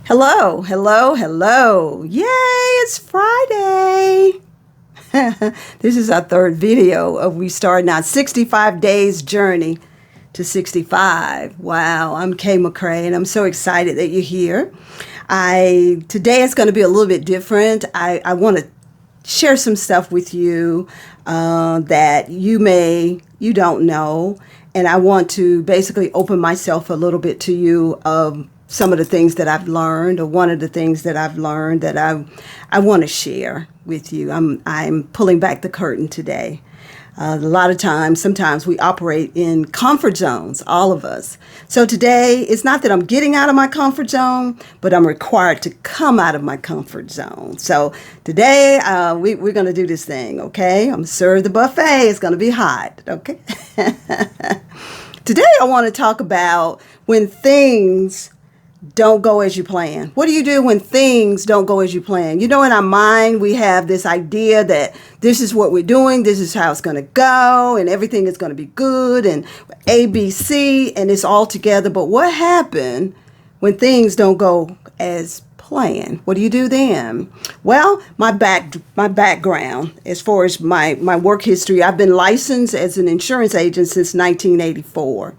Hello, hello, hello. Yay, it's Friday. This is our third video of we starting our 65 days journey to 65. Wow, I'm Kay McCray and I'm so excited that you're here. Today it's going to be a little bit different. I want to share some stuff with you that you don't know, and I want to basically open myself a little bit to you of some of the things that I've learned, or one of the things that I've learned that I want to share with you. I'm pulling back the curtain today. A lot of times, sometimes we operate in comfort zones, all of us. So today, it's not that I'm getting out of my comfort zone, but I'm required to come out of my comfort zone. So today, we're going to do this thing, okay? I'm going to serve the buffet. It's going to be hot, okay? Today, I want to talk about when things don't go as you plan. What do you do when things don't go as you plan? You know, in our mind, we have this idea that this is what we're doing, this is how it's going to go, and everything is going to be good, and A, B, C, and it's all together. But what happened when things don't go as planned? What do you do then? Well, my background, as far as my work history, I've been licensed as an insurance agent since 1984.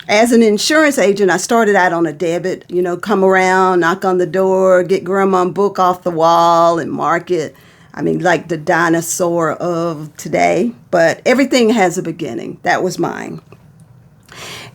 As an insurance agent, I started out on a debit, come around, knock on the door, get grandma a book off the wall and mark it. I mean, like the dinosaur of today, but everything has a beginning. That was mine.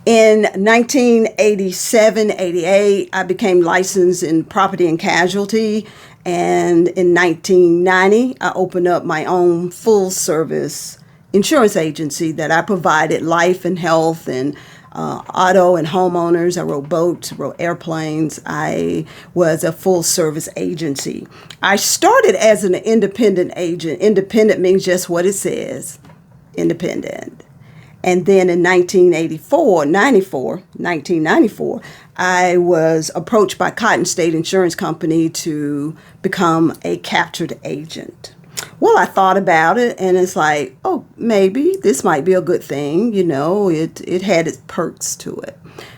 In 1987, 88, I became licensed in property and casualty. And in 1990, I opened up my own full service insurance agency that I provided life and health and auto and homeowners. I wrote boats, wrote airplanes. I was a full service agency. I started as an independent agent. Independent means just what it says, independent. And then in 1994, I was approached by Cotton State Insurance Company to become a captured agent. Well, I thought about it, and it's like, oh, maybe this might be a good thing. It had its perks to it.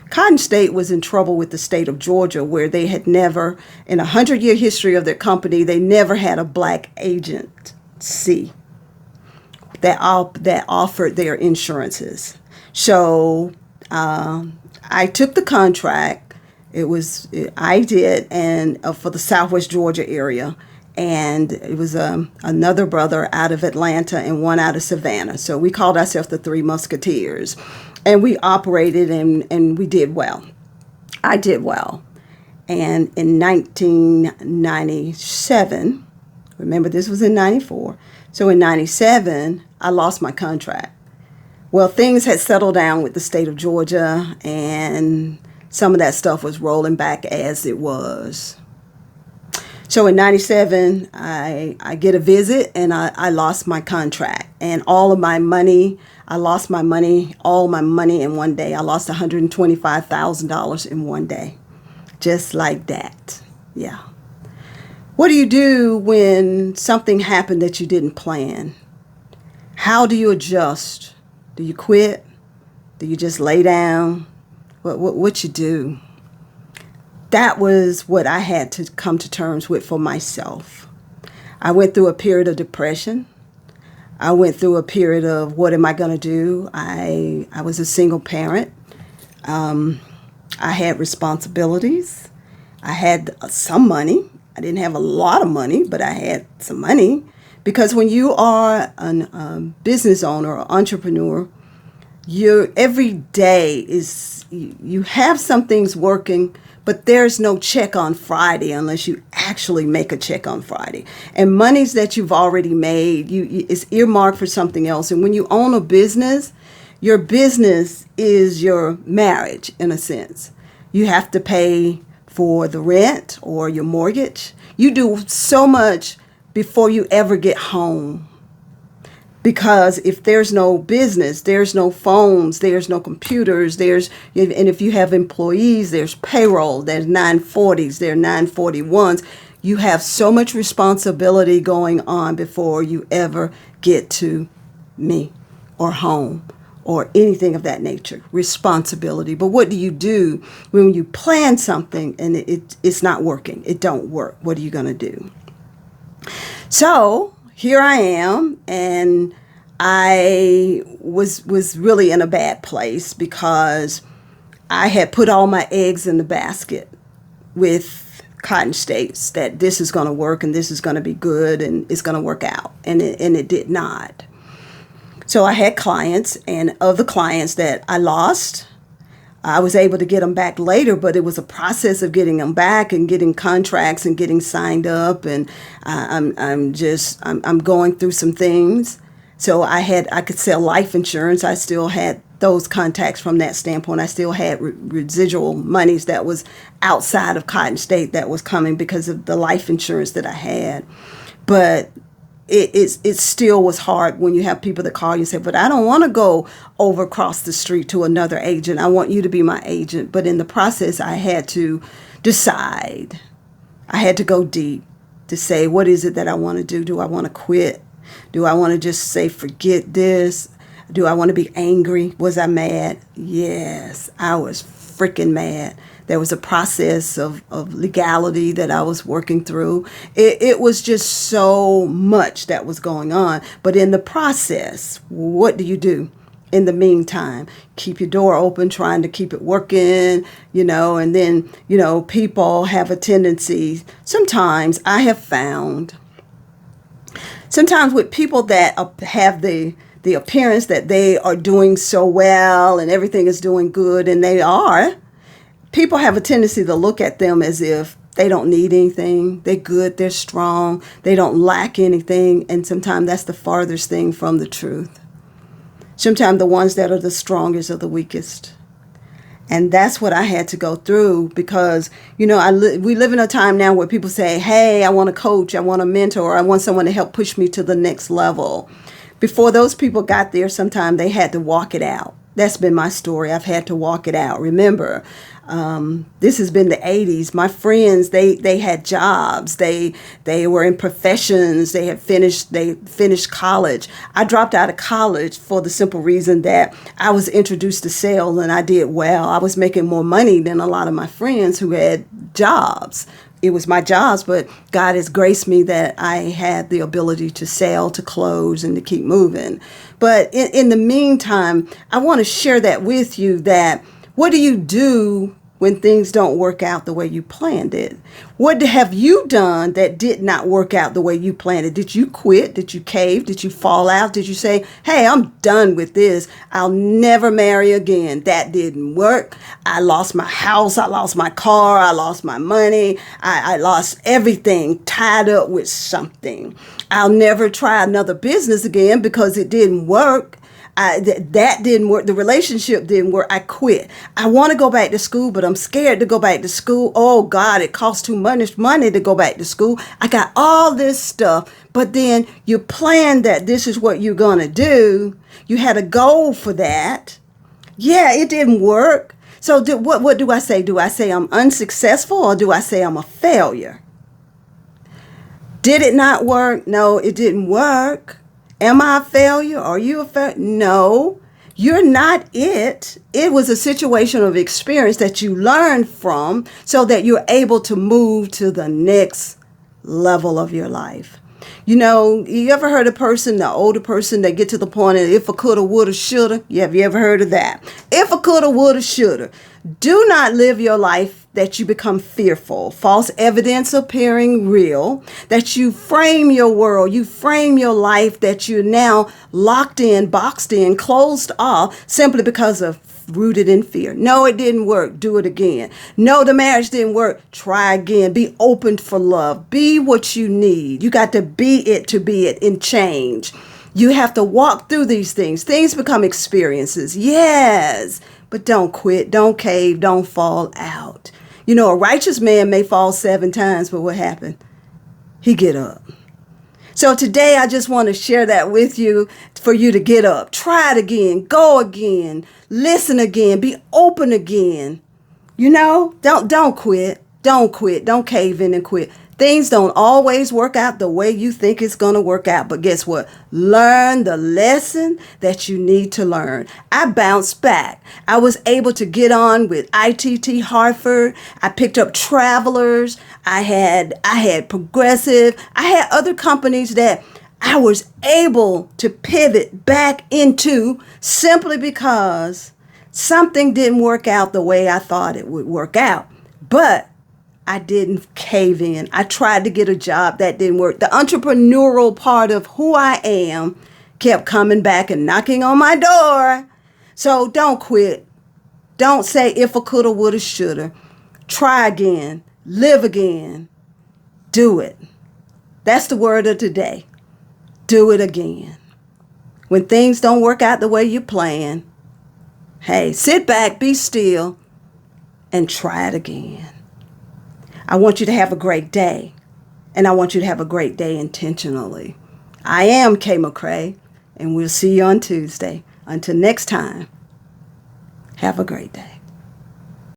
Cotton State was in trouble with the state of Georgia, where they had never, in a 100-year history of their company, they never had a black agency that offered their insurances. So I took the contract. I did, and for the Southwest Georgia area. And it was another brother out of Atlanta and one out of Savannah. So we called ourselves the Three Musketeers. And we operated and we did well. I did well. And in 1997, remember this was in 94. So in 97, I lost my contract. Well, things had settled down with the state of Georgia, and some of that stuff was rolling back as it was. So in 97, I get a visit, and I lost my contract. And all of my money, all my money in one day. I lost $125,000 in one day. Just like that. Yeah. What do you do when something happened that you didn't plan? How do you adjust? Do you quit? Do you just lay down? What you do? That was what I had to come to terms with for myself. I went through a period of depression. I went through a period of what am I going to do? I was a single parent. I had responsibilities. I had some money. I didn't have a lot of money, but I had some money. Because when you are a business owner or entrepreneur, every day you have some things working, but there's no check on Friday unless you actually make a check on Friday. And monies that you've already made, it's earmarked for something else. And when you own a business, your business is your marriage in a sense. You have to pay for the rent or your mortgage. You do so much before you ever get home. Because if there's no business, there's no phones, there's no computers, and if you have employees, there's payroll, there's 940s, there are 941s. You have so much responsibility going on before you ever get to me or home or anything of that nature. Responsibility. But what do you do when you plan something and it's not working? It don't work. What are you going to do? So here I am, and I was really in a bad place because I had put all my eggs in the basket with Cotton States that this is going to work and this is going to be good and it's going to work out. And it did not. So I had clients, and of the clients that I lost, I was able to get them back later, but it was a process of getting them back and getting contracts and getting signed up. And I'm going through some things. So I could sell life insurance. I still had those contacts from that standpoint. I still had residual monies that was outside of Cotton State that was coming because of the life insurance that I had. But it still was hard when you have people that call you and say, but I don't want to go over across the street to another agent. I want you to be my agent. But in the process, I had to decide. I had to go deep to say, what is it that I want to do? Do I want to quit? Do I want to just say, forget this? Do I want to be angry? Was I mad? Yes, I was freaking mad. There was a process of legality that I was working through. It was just so much that was going on. But in the process, what do you do? In the meantime, keep your door open, trying to keep it working, and then, people have a tendency. Sometimes I have found, sometimes with people that have the appearance that they are doing so well and everything is doing good, and they are, people have a tendency to look at them as if they don't need anything. They're good. They're strong. They don't lack anything. And sometimes that's the farthest thing from the truth. Sometimes the ones that are the strongest are the weakest. And that's what I had to go through because, we live in a time now where people say, hey, I want a coach, I want a mentor, or I want someone to help push me to the next level. Before those people got there, sometimes they had to walk it out. That's been my story. I've had to walk it out. Remember, this has been the 80s. My friends, they had jobs. They were in professions. They finished college. I dropped out of college for the simple reason that I was introduced to sales and I did well. I was making more money than a lot of my friends who had jobs. It was my jobs, but God has graced me that I had the ability to sell, to close, and to keep moving. But in the meantime, I want to share that with you that what do you do when things don't work out the way you planned it? What have you done that did not work out the way you planned it? Did you quit? Did you cave? Did you fall out? Did you say, hey, I'm done with this. I'll never marry again. That didn't work. I lost my house. I lost my car. I lost my money. I lost everything tied up with something. I'll never try another business again because it didn't work. That didn't work. The relationship didn't work. I quit. I want to go back to school, but I'm scared to go back to school. Oh, God, it costs too much money to go back to school. I got all this stuff. But then you plan that this is what you're going to do. You had a goal for that. Yeah, it didn't work. So what do I say? Do I say I'm unsuccessful or do I say I'm a failure? Did it not work? No, it didn't work. Am I a failure? Are you a failure? No, you're not it. It was a situation of experience that you learned from so that you're able to move to the next level of your life. You ever heard the older person that get to the point of if I coulda, woulda, shoulda? Have you ever heard of that? If I coulda, woulda, shoulda. Do not live your life that you become fearful, false evidence appearing real, that you frame your world, you frame your life that you're now locked in, boxed in, closed off simply because of rooted in fear. No, it didn't work. Do it again. No, the marriage didn't work. Try again. Be open for love. Be what you need. You got to be it to be it in change. You have to walk through these things. Things become experiences. Yes, but don't quit. Don't cave. Don't fall out. A righteous man may fall 7 times, but what happened? He get up. So today I just want to share that with you for you to get up. Try it again. Go again. Listen again. Be open again. Don't quit. Don't quit. Don't cave in and quit. Things don't always work out the way you think it's going to work out. But guess what? Learn the lesson that you need to learn. I bounced back. I was able to get on with ITT Hartford. I picked up Travelers. I had Progressive. I had other companies that I was able to pivot back into simply because something didn't work out the way I thought it would work out. But I didn't cave in. I tried to get a job that didn't work. The entrepreneurial part of who I am kept coming back and knocking on my door. So don't quit. Don't say if I coulda, woulda, shoulda. Try again. Live again. Do it. That's the word of today. Do it again. When things don't work out the way you plan, hey, sit back, be still, and try it again. I want you to have a great day, and I want you to have a great day intentionally. I am Kay McCray, and we'll see you on Tuesday. Until next time, have a great day.